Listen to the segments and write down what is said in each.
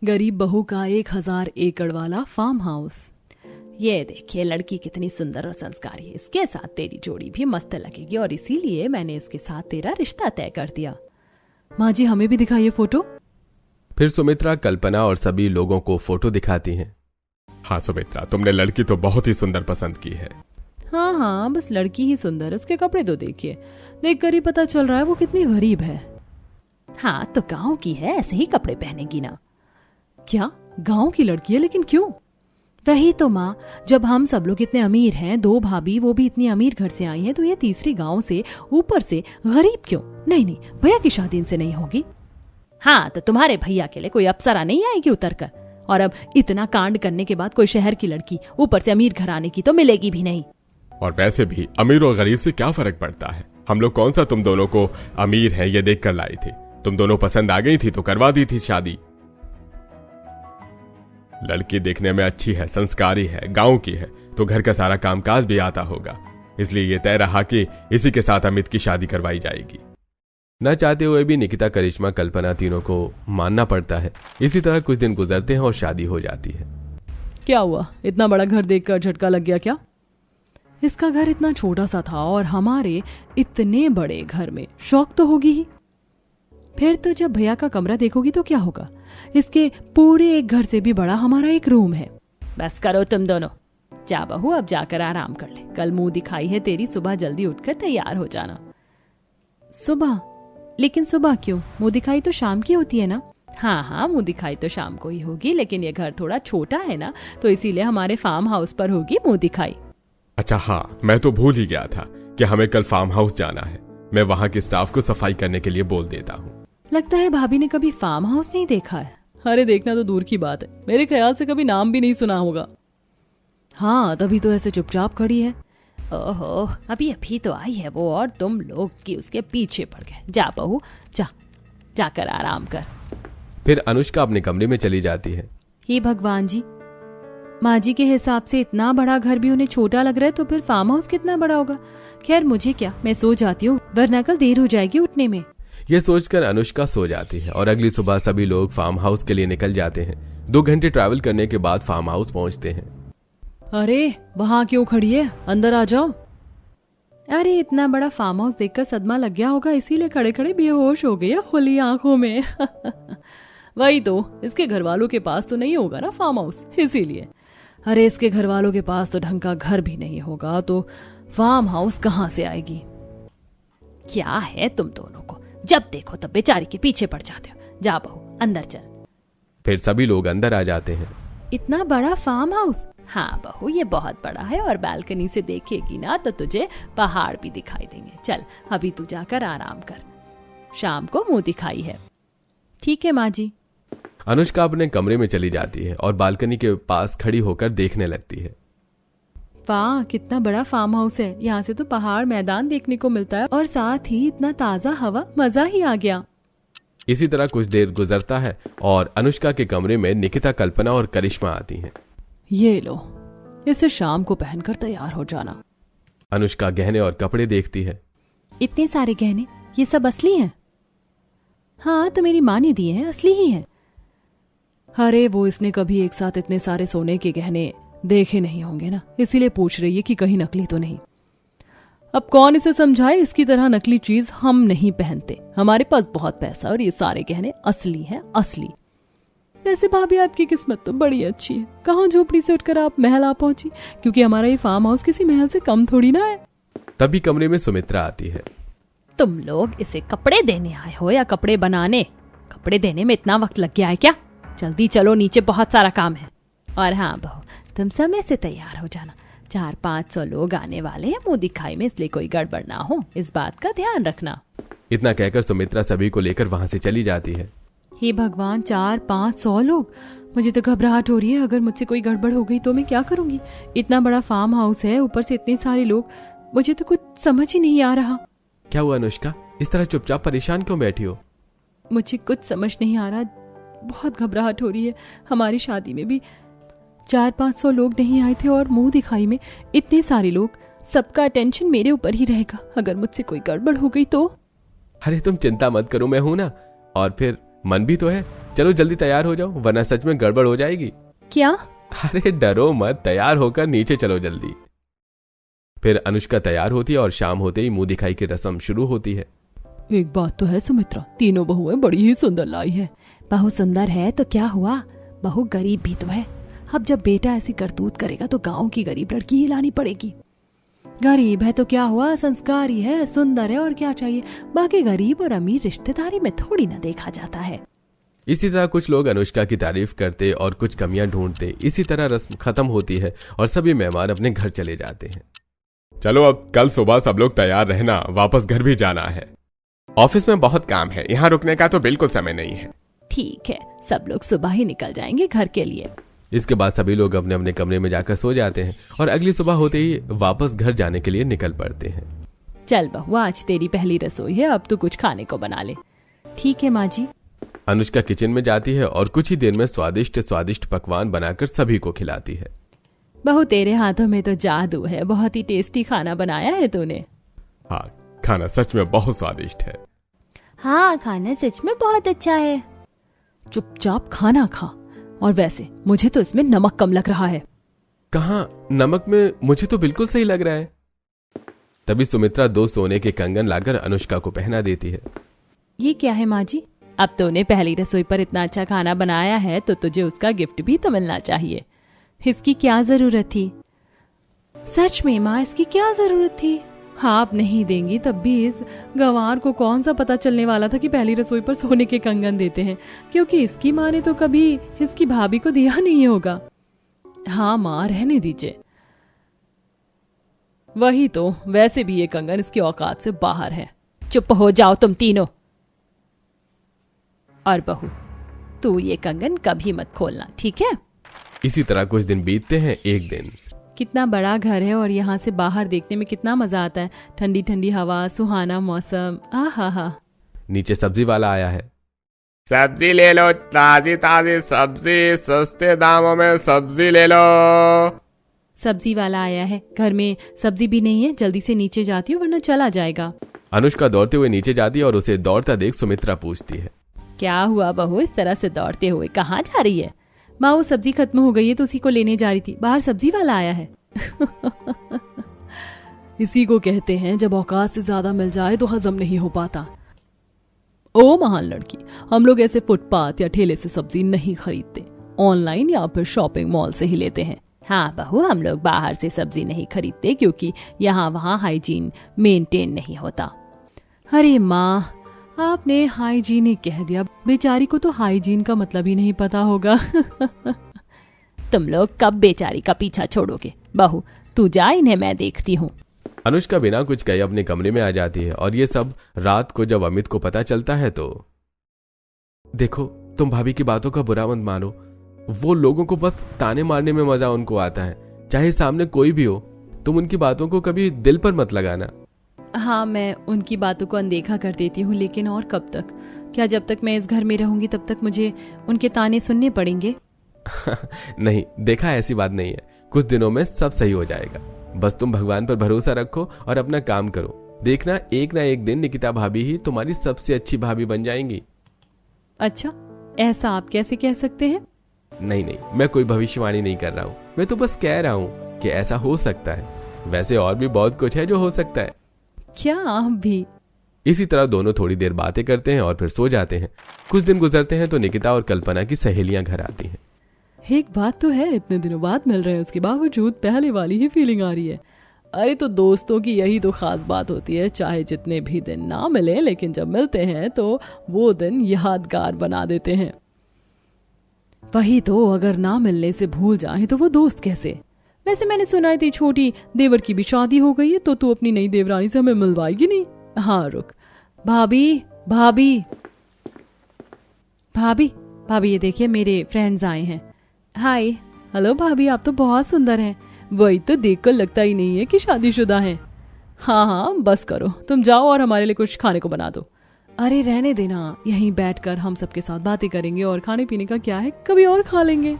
गरीब बहू का 1000 एकड़ वाला फार्म हाउस। ये देखिए लड़की कितनी सुंदर और संस्कारी है, इसके साथ तेरी जोड़ी भी मस्त लगेगी और इसीलिए मैंने इसके साथ तेरा रिश्ता तय कर दिया। माँ जी हमें भी दिखाइए फोटो। फिर सुमित्रा कल्पना और सभी लोगों को फोटो दिखाती हैं। हाँ सुमित्रा, तुमने लड़की तो बहुत ही सुंदर पसंद की है। हाँ, बस लड़की ही सुंदर है, उसके कपड़े तो देखिए, देखकर ही पता चल रहा है वो कितनी गरीब है। हाँ तो गांव की है, ऐसे ही कपड़े पहनेगी ना। क्या गांव की लड़की है, लेकिन क्यों? वही तो माँ, जब हम सब लोग इतने अमीर हैं, 2 भाभी वो भी इतनी अमीर घर से आई हैं, तो ये तीसरी गांव से ऊपर से गरीब क्यों? नहीं, भैया की शादी इनसे नहीं होगी। हाँ तो तुम्हारे भैया के लिए कोई अप्सरा नहीं आएगी उतर कर, और अब इतना कांड करने के बाद कोई शहर की लड़की ऊपर से अमीर घराने की तो मिलेगी भी नहीं। और वैसे भी अमीर और गरीब से क्या फर्क पड़ता है? हम लोग कौन सा तुम दोनों को अमीर हैं ये देख कर लाई थी। तुम दोनों पसंद आ गई थी तो करवा दी थी शादी। लड़की देखने में अच्छी है, संस्कारी है, गांव की है, तो घर का सारा कामकाज भी आता होगा, इसलिए ये तय रहा कि इसी के साथ अमित की शादी करवाई जाएगी। न चाहते हुए भी निकिता, करिश्मा, कल्पना तीनों को मानना पड़ता है। इसी तरह कुछ दिन गुजरते हैं और शादी हो जाती है। क्या हुआ, इतना बड़ा घर देखकर झटका लग गया क्या? इसका घर इतना छोटा सा था और हमारे इतने बड़े घर में शौक तो होगी ही। फिर तो जब भैया का कमरा देखोगी तो क्या होगा, इसके पूरे एक घर से भी बड़ा हमारा एक रूम है। बस करो तुम दोनों, जा बहू अब जाकर आराम कर ले, कल मुंह दिखाई है तेरी, सुबह जल्दी उठकर तैयार हो जाना। सुबह? लेकिन सुबह क्यों? मुंह दिखाई तो शाम की होती है ना। हाँ, मुंह दिखाई तो शाम को ही होगी, लेकिन ये घर थोड़ा छोटा है ना, तो इसीलिए हमारे फार्म हाउस पर होगी मुंह दिखाई। अच्छा हाँ, मैं तो भूल ही गया था कि हमें कल फार्म हाउस जाना है। मैं वहाँ के स्टाफ को सफाई करने के लिए बोल देता हूँ। लगता है भाभी ने कभी फार्म हाउस नहीं देखा है। अरे देखना तो दूर की बात है, मेरे ख्याल से कभी नाम भी नहीं सुना होगा। हाँ तभी तो ऐसे चुपचाप खड़ी है। ओहो, अभी तो आई है वो, और तुम लोग की उसके पीछे पड़ गए। जा बहू, जाकर आराम कर। फिर अनुष्का अपने कमरे में चली जाती है। हे भगवान जी, माँ जी के हिसाब से इतना बड़ा घर भी उन्हें छोटा लग रहा है, तो फिर फार्म हाउस कितना बड़ा होगा। खैर मुझे क्या, मैं सो जाती हूँ, वरना कल देर हो जाएगी उठने में। ये सोचकर अनुष्का सो जाती है और अगली सुबह सभी लोग फार्म हाउस के लिए निकल जाते हैं। 2 घंटे ट्रैवल करने के बाद फार्म हाउस पहुंचते हैं। अरे वहां क्यों खड़ी है, अंदर आ जाओ। अरे इतना बड़ा फार्म हाउस देखकर सदमा लग गया होगा, इसीलिए खड़े खड़े बेहोश हो गई खुली आंखों में। वही तो, इसके घर वालों के पास तो नहीं होगा ना फार्म हाउस, इसीलिए। अरे इसके घर वालों के पास तो ढंग का घर भी नहीं होगा, तो फार्म हाउस कहाँ से आएगी। क्या है तुम दोनों को, जब देखो तब बेचारी के पीछे पड़ जाते हो। जा बहू अंदर चल। फिर सभी लोग अंदर आ जाते हैं। इतना बड़ा फार्म हाउस? हाँ बहू, ये बहुत बड़ा है, और बालकनी से देखेगी ना तो तुझे पहाड़ भी दिखाई देंगे। चल अभी तू जाकर आराम कर, शाम को मुंह दिखाई है। ठीक है माँ जी। अनुष्का अपने कमरे में चली जाती है और बालकनी के पास खड़ी होकर देखने लगती है। वाह कितना बड़ा फार्म हाउस है, यहाँ से तो पहाड़ मैदान देखने को मिलता है, और साथ ही इतना ताजा हवा, मजा ही आ गया। इसी तरह कुछ देर गुजरता है और अनुष्का के कमरे में निकिता, कल्पना और करिश्मा आती हैं। ये लो, इसे शाम को पहनकर तैयार हो जाना। अनुष्का गहने और कपड़े देखती है। इतने सारे गहने, ये सब असली हैं? हाँ तो मेरी माँ ने दिए हैं, असली ही हैं। अरे वो इसने कभी एक साथ इतने सारे सोने के गहने देखे नहीं होंगे ना, इसीलिए पूछ रही है कि कहीं नकली तो नहीं। अब कौन इसे समझाए, इसकी तरह नकली चीज हम नहीं पहनते, हमारे पास बहुत पैसा, और ये सारे गहने असली हैं, असली। वैसे भाभी आपकी किस्मत तो बड़ी अच्छी है, कहाँ झोपड़ी से उठकर आप महल आ पहुंची, क्योंकि हमारा ये फार्म हाउस किसी महल से कम थोड़ी ना है। तभी कमरे में सुमित्रा आती है। तुम लोग इसे कपड़े देने आए हो या कपड़े बनाने? कपड़े देने में इतना वक्त लग गया है क्या? जल्दी चलो, नीचे बहुत सारा काम है। और हाँ बहू, तुम समय से तैयार हो जाना, 400-500 लोग आने वाले हैं मुंह दिखाई में, इसलिए कोई गड़बड़ ना हो, इस बात का ध्यान रखना। इतना कहकर सुमित्रा सभी को लेकर वहां से चली जाती है। हे भगवान, 400-500 लोग, मुझे तो घबराहट हो रही है। अगर मुझसे कोई गड़बड़ हो गई तो मैं क्या करूंगी? इतना बड़ा फार्म हाउस है, ऊपर से इतने सारे लोग, मुझे तो कुछ समझ ही नहीं आ रहा। क्या हुआ अनुष्का, इस तरह चुपचाप परेशान क्यों बैठी हो? मुझे कुछ समझ नहीं आ रहा, बहुत घबराहट हो रही है। हमारी शादी में भी 400-500 लोग नहीं आए थे, और मुंह दिखाई में इतने सारे लोग, सबका अटेंशन मेरे ऊपर ही रहेगा। अगर मुझसे कोई गड़बड़ हो गई तो? अरे तुम चिंता मत करो, मैं हूं ना, और फिर मन भी तो है, चलो जल्दी तैयार हो जाओ वरना सच में गड़बड़ हो जाएगी। क्या? अरे डरो मत, तैयार होकर नीचे चलो जल्दी। फिर अनुष्का तैयार होती है और शाम होते ही मुंह दिखाई की रस्म शुरू होती है। एक बात तो है सुमित्रा, तीनों बहुएं बड़ी ही सुंदर लाई है। बहू सुंदर है तो क्या हुआ, बहू गरीब भी तो है। अब जब बेटा ऐसी करतूत करेगा तो गांव की गरीब लड़की ही लानी पड़ेगी। गरीब है तो क्या हुआ, संस्कारी है, सुंदर है, और क्या चाहिए। बाकी गरीब और अमीर रिश्तेदारी में थोड़ी ना देखा जाता है। इसी तरह कुछ लोग अनुष्का की तारीफ करते और कुछ कमियां ढूंढते। इसी तरह रस्म खत्म होती है और सभी मेहमान अपने घर चले जाते हैं। चलो अब कल सुबह सब लोग तैयार रहना, वापस घर भी जाना है। ऑफिस में बहुत काम है, यहाँ रुकने का तो बिल्कुल समय नहीं है। ठीक है, सब लोग सुबह ही निकल जाएंगे घर के लिए। इसके बाद सभी लोग अपने अपने कमरे में जाकर सो जाते हैं और अगली सुबह होते ही वापस घर जाने के लिए निकल पड़ते हैं। चल बहू, आज तेरी पहली रसोई है, अब तू कुछ खाने को बना ले। ठीक है माँ जी। अनुष्का किचन में जाती है और कुछ ही देर में स्वादिष्ट स्वादिष्ट पकवान बनाकर सभी को खिलाती है। बहू तेरे हाथों में तो जादू है, बहुत ही टेस्टी खाना बनाया है तूने। हाँ, खाना सच में बहुत स्वादिष्ट है। हाँ, खाना सच में बहुत अच्छा है। चुपचाप खाना खा, और वैसे मुझे तो इसमें नमक कम लग रहा है। कहाँ नमक में, मुझे तो बिल्कुल सही लग रहा है। तभी सुमित्रा 2 सोने के कंगन लाकर अनुष्का को पहना देती है। ये क्या है माँ जी? अब तूने पहली रसोई पर इतना अच्छा खाना बनाया है तो तुझे उसका गिफ्ट भी तो मिलना चाहिए। इसकी क्या जरूरत थी? सच में माँ, इसकी क्या जरूरत थी? हाँ, आप नहीं देंगी तब भी इस गंवार को कौन सा पता चलने वाला था कि पहली रसोई पर सोने के कंगन देते हैं, क्योंकि इसकी माँ ने तो कभी इसकी भाभी को दिया नहीं होगा। हाँ माँ, रहने दीजिए। वही तो, वैसे भी ये कंगन इसकी औकात से बाहर है। चुप हो जाओ तुम तीनों। और बहू, तू ये कंगन कभी मत खोलना, ठीक है? इसी तरह कुछ दिन बीतते हैं। एक दिन, कितना बड़ा घर है और यहाँ से बाहर देखने में कितना मजा आता है। ठंडी ठंडी हवा, सुहाना मौसम, आहा। नीचे सब्जी वाला आया है। सब्जी ले लो, ताजी ताजी सब्जी, सस्ते दामों में सब्जी ले लो। सब्जी वाला आया है, घर में सब्जी भी नहीं है, जल्दी से नीचे जाती हूँ वरना चला जाएगा। अनुष्का दौड़ते हुए नीचे जाती है और उसे दौड़ता देख सुमित्रा पूछती है, क्या हुआ बहू, इस तरह से दौड़ते हुए कहाँ जा रही है? माँ, वो सब्जी खत्म हो गई है तो उसी को लेने जा रही थी। बाहर सब्जी वाला आया है। इसी को कहते हैं जब औकात से ज्यादा मिल जाए तो हजम नहीं हो पाता। ओ महान लड़की, हम लोग ऐसे फुटपाथ या ठेले से सब्जी नहीं खरीदते, ऑनलाइन या फिर शॉपिंग मॉल से ही लेते हैं। हाँ बहू, हम लोग बाहर से सब्जी नहीं खरीदते क्योंकि यहाँ वहाँ हाइजीन मेंटेन नहीं होता। अरे माँ, आपने हाइजीनिक कह दिया, बेचारी को तो हाइजीन का मतलब ही नहीं पता होगा। तुम लोग कब बेचारी का पीछा छोड़ोगे? बहू तू जा, इन्हें मैं देखती हूँ। अनुष्का बिना कुछ कहे अपने कमरे में आ जाती है और ये सब रात को जब अमित को पता चलता है तो, देखो तुम भाभी की बातों का बुरा मत मानो, वो लोगों को बस ताने मारने में मजा उनको आता है, चाहे सामने कोई भी हो। तुम उनकी बातों को कभी दिल पर मत लगाना। हाँ, मैं उनकी बातों को अनदेखा कर देती हूँ, लेकिन और कब तक? क्या जब तक मैं इस घर में रहूंगी तब तक मुझे उनके ताने सुनने पड़ेंगे? नहीं, देखा ऐसी बात नहीं है, कुछ दिनों में सब सही हो जाएगा। बस तुम भगवान पर भरोसा रखो और अपना काम करो। देखना एक ना एक दिन निकिता भाभी ही तुम्हारी सबसे अच्छी भाभी बन जाएंगी। अच्छा, ऐसा आप कैसे कह सकते हैं? नहीं, मैं कोई भविष्यवाणी नहीं कर रहा हूँ, मैं तो बस कह रहा हूँ कि ऐसा हो सकता है। वैसे और भी बहुत कुछ है जो हो सकता है। क्या आप भी? इसी तरह दोनों थोड़ी देर बातें करते हैं और फिर सो जाते हैं। कुछ दिन गुजरते हैं तो निकिता और कल्पना की सहेलियां घर आती हैं। एक बात तो है, इतने दिनों बाद मिल रहे हैं, उसके बावजूद पहले वाली ही फीलिंग आ रही है। अरे तो दोस्तों की यही तो खास बात होती है, चाहे जितने भी दिन ना मिले लेकिन जब मिलते हैं तो वो दिन यादगार बना देते हैं। वही तो, अगर ना मिलने से भूल जाए तो वो दोस्त कैसे? वैसे मैंने सुना थी छोटी देवर की भी शादी हो गई है, तो तू अपनी नई देवरानी से हमें मिलवाएगी नहीं? हाँ रुक, भाभी भाभी भाभी भाभी, ये देखिए मेरे फ्रेंड्स आए हैं। हाय। हेलो भाभी, आप तो बहुत सुंदर हैं। वही तो, देखकर लगता ही नहीं है कि शादीशुदा हैं। हाँ, बस करो, तुम जाओ और हमारे लिए कुछ खाने को बना दो। अरे रहने देना, यहीं बैठकर हम सबके साथ बातें करेंगे और खाने पीने का क्या है, कभी और खा लेंगे।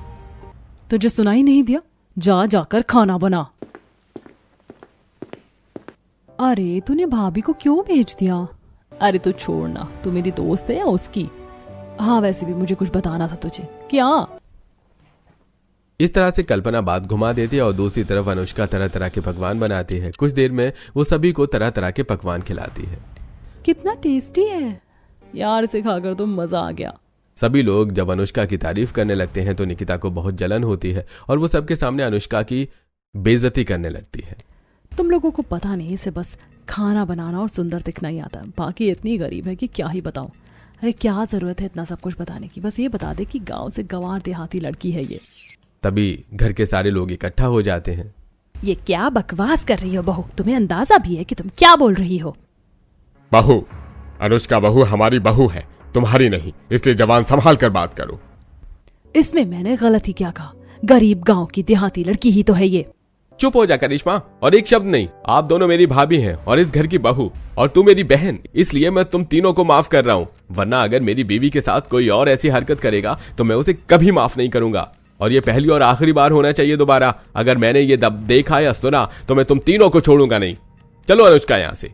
तुझे सुनाई नहीं दिया? जाकर खाना बना। अरे तूने भाभी को क्यों भेज दिया? अरे तू छोड़ना, तू मेरी दोस्त है या उसकी? हाँ वैसे भी मुझे कुछ बताना था तुझे। क्या? इस तरह से कल्पना बात घुमा देती है और दूसरी तरफ अनुष्का तरह तरह के पकवान बनाती है। कुछ देर में वो सभी को तरह तरह के पकवान खिलाती है। कितना टेस्टी है यार, इसे खाकर तो मजा आ गया। सभी लोग जब अनुष्का की तारीफ करने लगते हैं तो निकिता को बहुत जलन होती है और वो सबके सामने अनुष्का की बेइज्जती करने लगती है। तुम लोगों को पता नहीं, इसे बस खाना बनाना और सुंदर दिखना ही आता है, बाकी इतनी गरीब है कि क्या ही बताऊं। अरे क्या जरूरत है इतना सब कुछ बताने की, बस ये बता दे कि गांव से गंवार देहाती लड़की है ये। तभी घर के सारे लोग इकट्ठा हो जाते हैं। ये क्या बकवास कर रही हो बहू, तुम्हें अंदाजा भी है कि तुम क्या बोल रही हो? बहू, अनुष्का बहू हमारी बहू है, तुम्हारी नहीं, इसलिए जवान संभाल कर बात करो। इसमें मैंने गलत ही क्या कहा? गरीब गांव की देहाती लड़की ही तो है ये। चुप हो जा करिश्मा, और एक शब्द नहीं। आप दोनों मेरी भाभी हैं और इस घर की बहू, और तू मेरी बहन, इसलिए मैं तुम तीनों को माफ कर रहा हूँ। वरना अगर मेरी बीवी के साथ कोई और ऐसी हरकत करेगा तो मैं उसे कभी माफ नहीं करूंगा, और ये पहली और आखिरी बार होना चाहिए दोबारा। अगर मैंने ये देखा या सुना तो मैं तुम तीनों को छोड़ूंगा नहीं। चलो अनुष्का यहाँ से।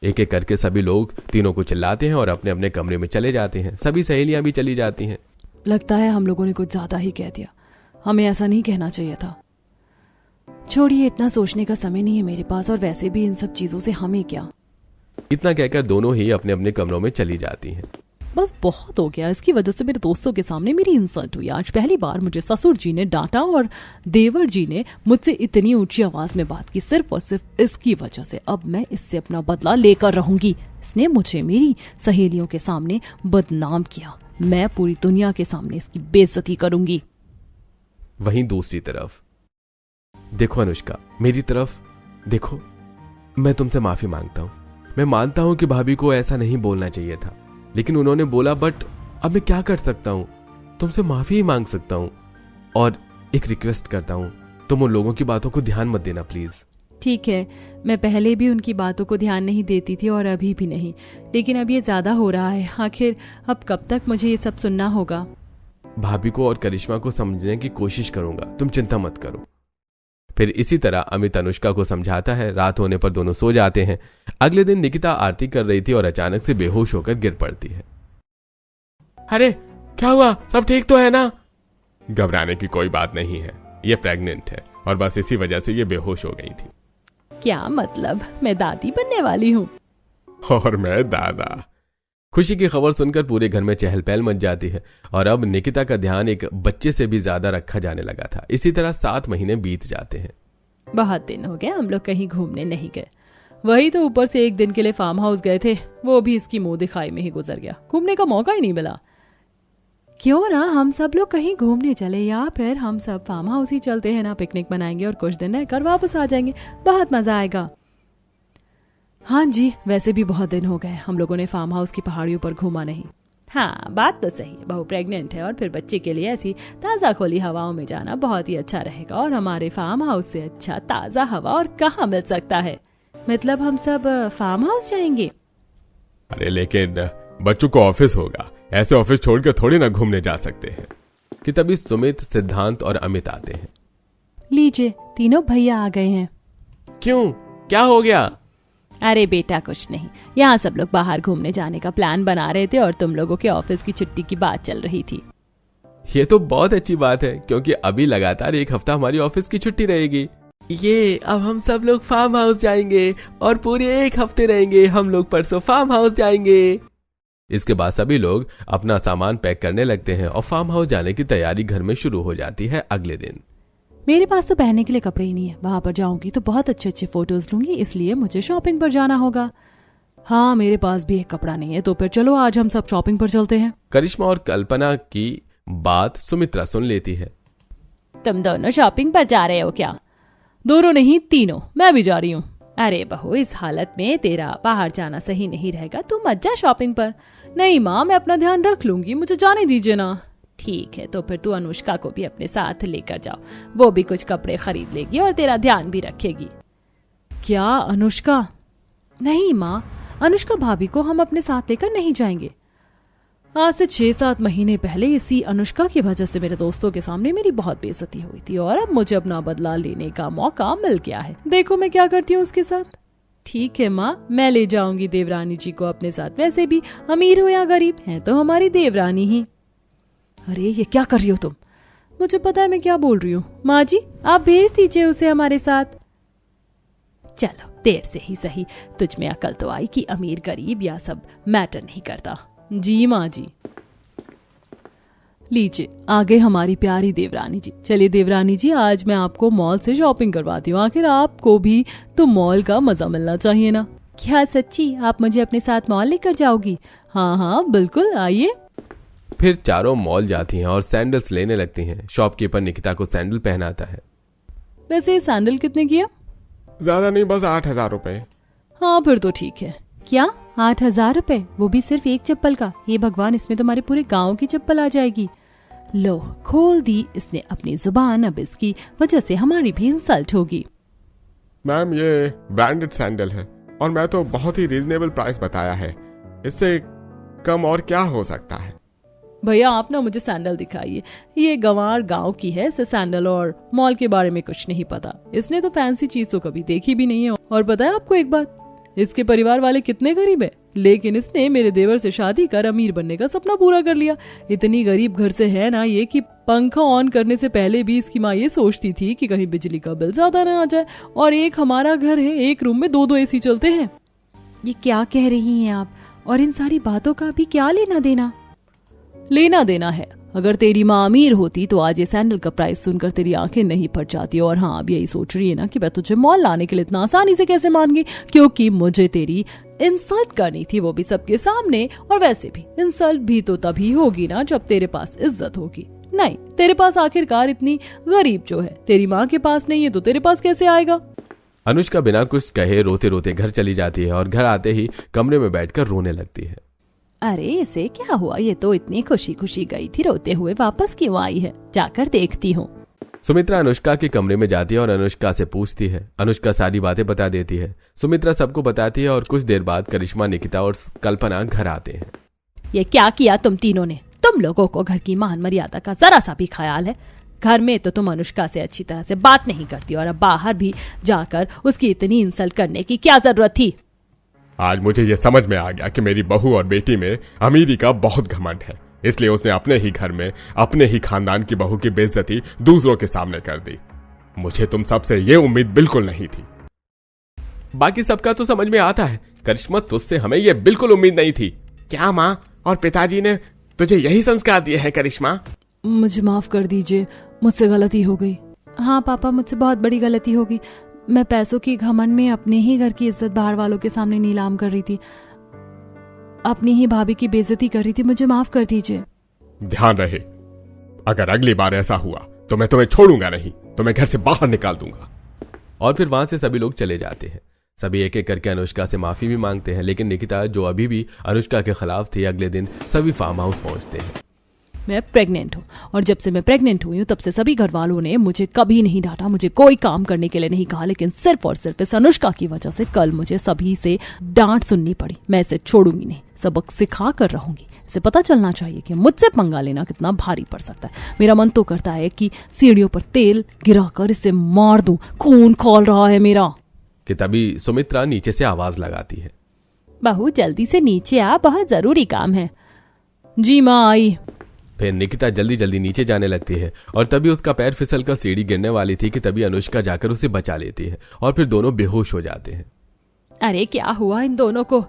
एक एक करके सभी लोग तीनों को चिल्लाते हैं और अपने अपने कमरे में चले जाते हैं। सभी सहेलियां भी चली जाती हैं। लगता है हम लोगों ने कुछ ज्यादा ही कह दिया, हमें ऐसा नहीं कहना चाहिए था। छोड़िए, इतना सोचने का समय नहीं है मेरे पास, और वैसे भी इन सब चीजों से हमें क्या। इतना कहकर दोनों ही अपने अपने कमरों में चली जाती हैं। बस बहुत हो गया, इसकी वजह से मेरे दोस्तों के सामने मेरी इंसल्ट हुई। आज पहली बार मुझे ससुर जी ने डांटा और देवर जी ने मुझसे इतनी ऊंची आवाज में बात की, सिर्फ और सिर्फ इसकी वजह से। अब मैं इससे अपना बदला लेकर रहूंगी। इसने मुझे मेरी सहेलियों के सामने बदनाम किया, मैं पूरी दुनिया के सामने इसकी बेइज्जती करूंगी। वहीं दूसरी तरफ देखो अनुष्का, मेरी तरफ देखो। मैं तुमसे माफी मांगता हूं। मैं मानता हूं कि भाभी को ऐसा नहीं बोलना चाहिए था, लेकिन उन्होंने बोला, बट अब मैं क्या कर सकता हूं। तुमसे माफी ही मांग सकता हूं, और एक रिक्वेस्ट करता हूं, तुम उन लोगों की बातों को ध्यान मत देना प्लीज। ठीक है, मैं पहले भी उनकी बातों को ध्यान नहीं देती थी और अभी भी नहीं, लेकिन अब ये ज्यादा हो रहा है। आखिर अब कब तक मुझे ये सब सुनना होगा? भाभी को और करिश्मा को समझने की कोशिश करूंगा, तुम चिंता मत करो। फिर इसी तरह अमित अनुष्का को समझाता है। रात होने पर दोनों सो जाते हैं। अगले दिन निकिता आरती कर रही थी और अचानक से बेहोश होकर गिर पड़ती है। अरे क्या हुआ, सब ठीक तो है ना? घबराने की कोई बात नहीं है, ये प्रेग्नेंट है और बस इसी वजह से ये बेहोश हो गई थी। क्या मतलब? मैं दादी बनने वाली हूँ। और मैं दादा। खुशी की खबर सुनकर पूरे घर में चहल पहल मच जाती है और अब निकिता का ध्यान एक बच्चे से भी ज्यादा रखा जाने लगा था। इसी तरह 7 महीने बीत जाते हैं। बहुत दिन हो गए हम लोग कहीं घूमने नहीं गए। वही तो ऊपर से एक दिन के लिए फार्म हाउस गए थे, वो भी इसकी मुंह दिखाई में ही गुजर गया। घूमने का मौका ही नहीं मिला। क्यों ना हम सब लोग कहीं घूमने चले, या फिर हम सब फार्म हाउस ही चलते हैं ना, पिकनिक मनाएंगे और कुछ दिन रहकर वापस आ जाएंगे, बहुत मजा आएगा। हाँ जी, वैसे भी बहुत दिन हो गए हम लोगों ने फार्म हाउस की पहाड़ियों पर घूमा नहीं। हाँ बात तो सही है, बहू प्रेग्नेंट है और फिर बच्चे के लिए ऐसी ताज़ा खुली हवाओं में जाना बहुत ही अच्छा रहेगा, और हमारे फार्म हाउस से अच्छा ताज़ा हवा और कहाँ मिल सकता है। मतलब हम सब फार्म हाउस जाएंगे। अरे लेकिन बच्चों को ऑफिस होगा, ऐसे ऑफिस छोड़कर थोड़ी ना घूमने जा सकते हैं। कि तभी सुमित, सिद्धांत और अमित आते हैं। लीजिए, तीनों भैया आ गए हैं। क्यों, क्या हो गया? अरे बेटा कुछ नहीं, यहाँ सब लोग बाहर घूमने जाने का प्लान बना रहे थे और तुम लोगों के ऑफिस की छुट्टी की बात चल रही थी। ये तो बहुत अच्छी बात है, क्योंकि अभी लगातार 1 हफ्ता हमारी ऑफिस की छुट्टी रहेगी। ये अब हम सब लोग फार्म हाउस जाएंगे और पूरे 1 हफ्ते रहेंगे। हम लोग परसों फार्म हाउस जाएंगे। इसके बाद सभी लोग अपना सामान पैक करने लगते हैं और फार्म हाउस जाने की तैयारी घर में शुरू हो जाती है। अगले दिन मेरे पास तो पहनने के लिए कपड़े ही नहीं है। वहां पर जाऊंगी तो बहुत अच्छे अच्छे फोटोज लूंगी, इसलिए मुझे शॉपिंग पर जाना होगा। हाँ मेरे पास भी एक कपड़ा नहीं है, तो फिर चलो आज हम सब शॉपिंग पर चलते हैं। करिश्मा और कल्पना की बात सुमित्रा सुन लेती है। तुम दोनों शॉपिंग पर जा रहे हो क्या? दोनों नहीं, तीनों, मैं भी जा रही हूँ। अरे बहू, इस हालत में तेरा बाहर जाना सही नहीं रहेगा, तुम मत जा शॉपिंग पर। नहीं माँ, मैं अपना ध्यान रख लूंगी, मुझे जाने दीजिए ना। ठीक है, तो फिर तू अनुष्का को भी अपने साथ लेकर जाओ, वो भी कुछ कपड़े खरीद लेगी और तेरा ध्यान भी रखेगी। क्या अनुष्का? नहीं माँ, अनुष्का भाभी को हम अपने साथ लेकर नहीं जाएंगे। आज से 6-7 महीने पहले इसी अनुष्का की वजह से मेरे दोस्तों के सामने मेरी बहुत बेइज्जती हुई थी, और अब मुझे अपना बदला लेने का मौका मिल गया है। देखो मैं क्या करती हूँ उसके साथ। ठीक है माँ, मैं ले जाऊंगी देवरानी जी को अपने साथ। वैसे भी अमीर हो या गरीब है तो हमारी देवरानी ही। अरे ये क्या कर रही हो तुम? मुझे पता है मैं क्या बोल रही हूँ। माँ जी आप भेज दीजिए उसे हमारे साथ। चलो देर से ही सही, तुझ में अकल तो आई कि अमीर गरीब या सब मैटर नहीं करता। जी माँ जी। लीजिए आ गए हमारी प्यारी देवरानी जी। चलिए देवरानी जी, आज मैं आपको मॉल से शॉपिंग करवाती हूँ। आखिर आपको भी तो मॉल का मजा मिलना चाहिए ना। क्या सच्ची आप मुझे अपने साथ मॉल लेकर जाओगी? हाँ हाँ बिल्कुल, आइए। फिर चारों मॉल जाती हैं और सैंडल्स लेने लगती हैं। शॉपकीपर निकिता को सैंडल पहनाता है। वैसे ये सैंडल कितने की है? ज्यादा नहीं, बस 8,000 रुपए। हाँ फिर तो ठीक है। क्या 8,000 रुपए? वो भी सिर्फ एक चप्पल का? ये भगवान, इसमें तो हमारे पूरे गांव की चप्पल आ जाएगी। लो खोल दी इसने अपनी जुबान, अब इसकी वजह से हमारी भी इंसल्ट होगी। मैम ये ब्रांडेड सैंडल है और मैं तो बहुत ही रीजनेबल प्राइस बताया है, इससे कम और क्या हो सकता है? भैया आप ना मुझे सैंडल दिखाइए। ये गंवार गांव की है, इसे सैंडल और मॉल के बारे में कुछ नहीं पता। इसने तो फैंसी चीज तो कभी देखी भी नहीं है। और पता है आपको एक बात, इसके परिवार वाले कितने गरीब है, लेकिन इसने मेरे देवर से शादी कर अमीर बनने का सपना पूरा कर लिया। इतनी गरीब घर से है ना ये कि पंखा ऑन करने से पहले भी इसकी माँ ये सोचती थी कि कहीं बिजली का बिल ज्यादा ना आ जाए। और एक हमारा घर है, एक रूम में 2-2 एसी चलते हैं। ये क्या कह रही हैं आप? और इन सारी बातों का भी क्या लेना देना? लेना देना है। अगर तेरी माँ अमीर होती तो आज ये सैंडल का प्राइस सुनकर तेरी आंखें नहीं फट जाती। और हाँ अब यही सोच रही है ना कि मैं तुझे मॉल लाने के लिए इतना आसानी से कैसे मान गई, क्योंकि मुझे तेरी इंसल्ट करनी थी, वो भी सबके सामने। और वैसे भी इंसल्ट भी तो तभी होगी ना जब तेरे पास इज्जत होगी। नहीं, तेरे पास आखिरकार इतनी गरीब जो है तेरी माँ के पास नहीं है तो तेरे पास कैसे आएगा? अनुष्का बिना कुछ कहे रोते रोते घर चली जाती है और घर आते ही कमरे में बैठकर रोने लगती है। अरे इसे क्या हुआ? ये तो इतनी खुशी खुशी गई थी, रोते हुए वापस क्यों आई है? जाकर देखती हूँ। सुमित्रा अनुष्का के कमरे में जाती है और अनुष्का से पूछती है। अनुष्का सारी बातें बता देती है। सुमित्रा सबको बताती है और कुछ देर बाद करिश्मा, निकिता और कल्पना घर आते हैं। ये क्या किया तुम तीनों ने? तुम लोगों को घर की मान मर्यादा का जरा सा भी ख्याल है? घर में तो तुम अनुष्का से अच्छी तरह से बात नहीं करती और अब बाहर भी जाकर उसकी इतनी इंसल्ट करने की क्या जरूरत थी? आज मुझे ये समझ में आ गया कि मेरी बहू और बेटी में अमीरी का बहुत घमंड है, इसलिए उसने अपने ही घर में अपने ही खानदान की बहू की बेइज्जती दूसरों के सामने कर दी। मुझे तुम सबसे ये उम्मीद बिल्कुल नहीं थी। बाकी सबका तो समझ में आता है, करिश्मा तुझसे हमें ये बिल्कुल उम्मीद नहीं थी। क्या माँ और पिताजी ने तुझे यही संस्कार दिए हैं करिश्मा? मुझे माफ कर दीजिए, मुझसे गलती हो गई। हाँ पापा, मुझसे बहुत बड़ी गलती हो गई। मैं पैसों की घमंड में अपने ही घर की इज्जत बाहर वालों के सामने नीलाम कर रही थी, अपनी ही भाभी की बेइज्जती कर रही थी। मुझे माफ कर दीजिए। ध्यान रहे, अगर अगली बार ऐसा हुआ तो मैं तुम्हें छोड़ूंगा नहीं, तुम्हें घर से बाहर निकाल दूंगा। और फिर वहां से सभी लोग चले जाते हैं। सभी एक एक करके अनुष्का से माफी भी मांगते हैं, लेकिन निकिता जो अभी भी अनुष्का के खिलाफ थी, अगले दिन सभी फार्म हाउस पहुंचते हैं। मैं प्रेग्नेंट हूँ और जब से मैं प्रेग्नेंट हुई हूँ तब से सभी घर वालों ने मुझे कभी नहीं डांटा, मुझे कोई काम करने के लिए नहीं कहा, लेकिन सिर्फ और सिर्फ इस अनुष्का की वजह से कल मुझे सभी से डांट सुननी पड़ी। मैं इसे छोड़ूंगी नहीं, सबक सिखा कर रहूंगी। इसे पता चलना चाहिए कि मुझसे पंगा लेना कितना भारी पड़ सकता है। मेरा मन तो करता है कि सीढ़ियों पर तेल गिराकर इसे मार दूं, खून खौल रहा है मेरा। कि तभी सुमित्रा नीचे से आवाज लगाती है, बहू जल्दी से नीचे आ, बहुत जरूरी काम है। जी माँ आई। फिर निकिता जल्दी जल्दी नीचे जाने लगती है और तभी उसका पैर फिसल कर सीढ़ी गिरने वाली थी कि तभी अनुष्का जाकर उसे बचा लेती है और फिर दोनों बेहोश हो जाते हैं। अरे क्या हुआ इन दोनों को?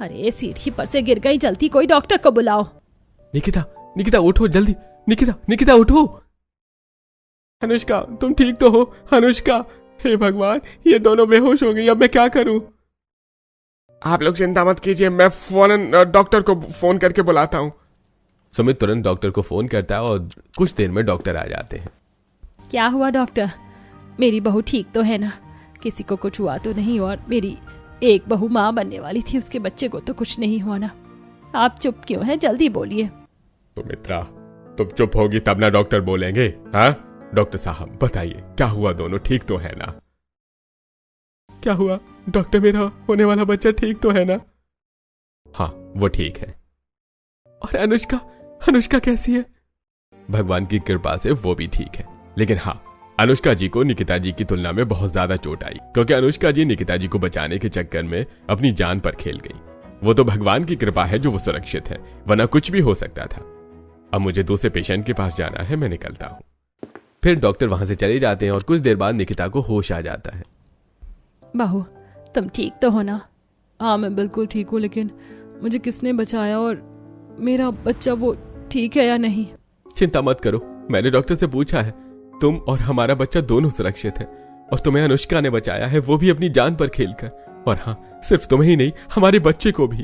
अरे सीढ़ी पर से गिर गई, जल्दी कोई डॉक्टर को बुलाओ। निकिता, निकिता उठो जल्दी, निकिता, निकिता उठो। अनुष्का तुम ठीक तो हो? अनुष्का, हे भगवान, ये दोनों बेहोश हो गई, अब मैं क्या करूं? आप लोग चिंता मत कीजिए, मैं फौरन डॉक्टर को फोन करके बुलाता हूं। सुमित तुरंत डॉक्टर को फोन करता है और कुछ देर में डॉक्टर आ जाते हैं। क्या हुआ डॉक्टर? मेरी बहू ठीक तो है ना? किसी को कुछ हुआ तो नहीं? और मेरी एक बहू माँ बनने वाली थी, उसके बच्चे को तो कुछ नहीं हुआ ना? आप चुप क्यों हैं? जल्दी बोलिए। सुमित्रा तुम चुप होगी तब ना डॉक्टर बोलेंगे। हाँ डॉक्टर साहब बताइए, क्या हुआ? दोनों ठीक तो है ना? क्या हुआ डॉक्टर? मेरा होने वाला बच्चा ठीक तो है ना? हाँ वो ठीक है। और अनुष्का, अनुष्का कैसी है? भगवान की कृपा से वो भी ठीक है, लेकिन हाँ अनुष्का जी को निकिता जी की तुलना में बहुत ज्यादा चोट आई, क्योंकि अनुष्का जी निकिता जी को बचाने के चक्कर में अपनी जान पर खेल गई। वो तो भगवान की कृपा है जो वो सुरक्षित है, वरना कुछ भी हो सकता था। अब मुझे दूसरे पेशेंट के पास जाना है, मैं निकलता हूँ। फिर डॉक्टर वहां से चले जाते हैं और कुछ देर बाद निकिता को होश आ जाता है। बहू, तुम ठीक तो हो ना? हाँ मैं बिल्कुल ठीक हूँ, लेकिन मुझे किसने बचाया और मेरा बच्चा वो ठीक है या नहीं? चिंता मत करो, मैंने डॉक्टर से पूछा है, तुम और हमारा बच्चा दोनों सुरक्षित है और तुम्हें अनुष्का ने बचाया है, वो भी अपनी जान पर खेलकर। और हाँ, सिर्फ तुम्हें ही नहीं, हमारे बच्चे को भी।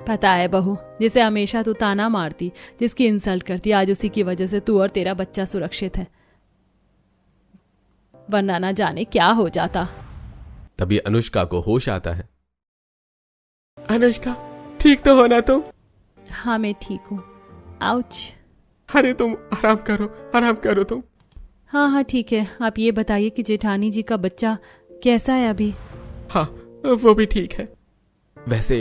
पता है बहू, जिसे हमेशा तू ताना मारती, जिसकी इंसल्ट करती, आज उसी की वजह से तू और तेरा बच्चा सुरक्षित है, वरना ना जाने क्या हो जाता। तभी अनुष्का को होश आता है। अनुष्का, ठीक तो हो ना तुम? हाँ मैं ठीक हूँ। आउच। अरे तुम आराम करो तुम। हाँ ठीक है। आप ये बताइए कि जेठानी जी का बच्चा कैसा है अभी? हाँ, वो भी ठीक है। वैसे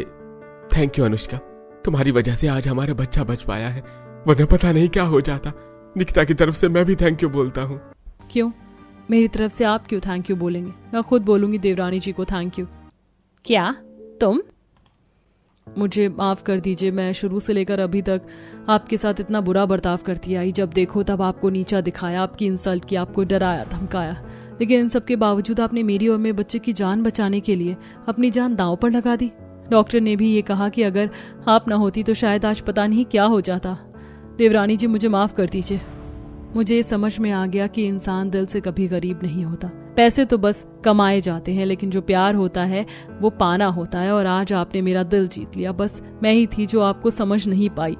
थैंक यू अनुष्का, तुम्हारी वजह से आज हमारा बच्चा बच पाया है, वरना पता नहीं क्या हो जाता। निकिता की तरफ से मैं भी थैंक यू बोलता हूँ। क्यों? मेरी तरफ से आप क्यों थैंक यू बोलेंगे? मैं खुद बोलूंगी देवरानी जी को थैंक यू। क्या तुम? मुझे माफ कर दीजिए, मैं शुरू से लेकर अभी तक आपके साथ इतना बुरा बर्ताव करती आई। जब देखो तब आपको नीचा दिखाया, आपकी इंसल्ट की, आपको डराया धमकाया, लेकिन इन सब के बावजूद आपने मेरी और मेरे बच्चे की जान बचाने के लिए अपनी जान दांव पर लगा दी। डॉक्टर ने भी ये कहा कि अगर आप ना होती तो शायद आज पता नहीं क्या हो जाता। देवरानी जी मुझे माफ कर दीजिए। मुझे समझ में आ गया कि इंसान दिल से कभी गरीब नहीं होता। पैसे तो बस कमाए जाते हैं, लेकिन जो प्यार होता है वो पाना होता है। और आज आपने मेरा दिल जीत लिया। बस मैं ही थी जो आपको समझ नहीं पाई।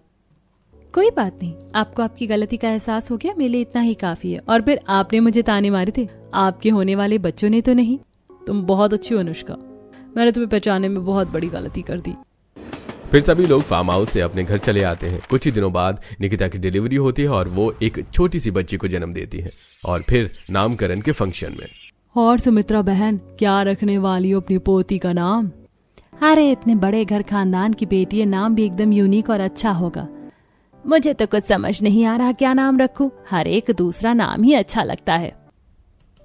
कोई बात नहीं, आपको आपकी गलती का एहसास हो गया, मेरे लिए इतना ही काफी है। और फिर आपने मुझे ताने मारे थे, आपके होने वाले बच्चों ने तो नहीं। तुम बहुत अच्छी हो अनुष्का, मैंने तुम्हें पहचानने में बहुत बड़ी गलती कर दी। फिर सभी लोग फार्म हाउस से अपने घर चले आते हैं। कुछ ही दिनों बाद निकिता की डिलीवरी होती है और वो एक छोटी सी बच्ची को जन्म देती है। और फिर नामकरण के फंक्शन में, और सुमित्रा बहन, क्या रखने वाली हो अपनी पोती का नाम? अरे इतने बड़े घर खानदान की बेटी है, नाम भी एकदम यूनिक और अच्छा होगा। मुझे तो कुछ समझ नहीं आ रहा क्या नाम रखूं, हर एक दूसरा नाम ही अच्छा लगता है।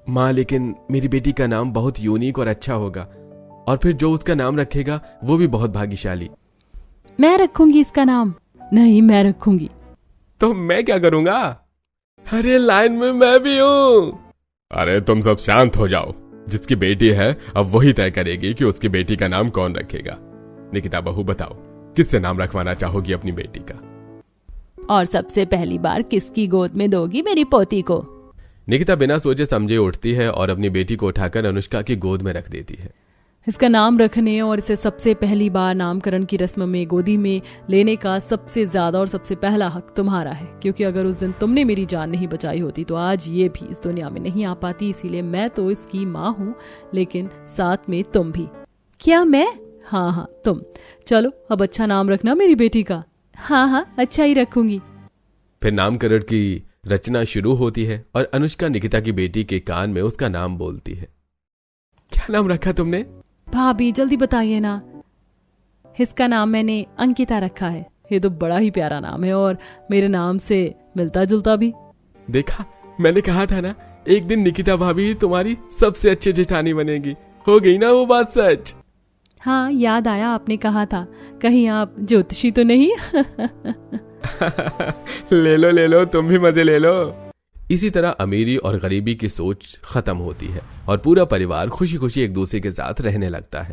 माँ, लेकिन मेरी बेटी का नाम बहुत यूनिक और अच्छा होगा, और फिर जो उसका नाम रखेगा वो भी बहुत भाग्यशाली। मैं रखूंगी इसका नाम। नहीं, मैं रखूंगी। तो मैं क्या करूंगा? अरे लाइन में मैं भी हूँ। अरे तुम सब शांत हो जाओ। जिसकी बेटी है अब वही तय करेगी कि उसकी बेटी का नाम कौन रखेगा। निकिता बहू, बताओ किससे नाम रखवाना चाहोगी अपनी बेटी का? और सबसे पहली बार किसकी गोद में दोगी मेरी पोती को? निकिता बिना सोचे समझे उठती है और अपनी बेटी को उठाकर अनुष्का की गोद में रख देती है। इसका नाम रखने और इसे सबसे पहली बार नामकरण की रस्म में गोदी में लेने का सबसे ज्यादा और सबसे पहला हक तुम्हारा है, क्योंकि अगर उस दिन तुमने मेरी जान नहीं बचाई होती तो आज ये भी इस दुनिया में नहीं आ पाती। इसीलिए मैं तो इसकी माँ हूँ, लेकिन साथ में तुम भी। क्या मैं? हाँ, तुम। चलो अब अच्छा नाम रखना मेरी बेटी का। हाँ, अच्छा ही रखूंगी। फिर नामकरण की रचना शुरू होती है और अनुष्का निकिता की बेटी के कान में उसका नाम बोलती है। क्या नाम रखा तुमने? भाभी जल्दी बताइए ना। इसका नाम मैंने अंकिता रखा है। ये तो बड़ा ही प्यारा नाम है और मेरे नाम से मिलता जुलता भी। देखा, मैंने कहा था ना, एक दिन निकिता भाभी तुम्हारी सबसे अच्छी जेठानी बनेगी। हो गई ना वो बात सच? हाँ, याद आया, आपने कहा था। कहीं आप ज्योतिषी तो नहीं? ले लो, तुम भी मजे ले लो। इसी तरह अमीरी और गरीबी की सोच खत्म होती है और पूरा परिवार खुशी खुशी एक दूसरे के साथ रहने लगता है।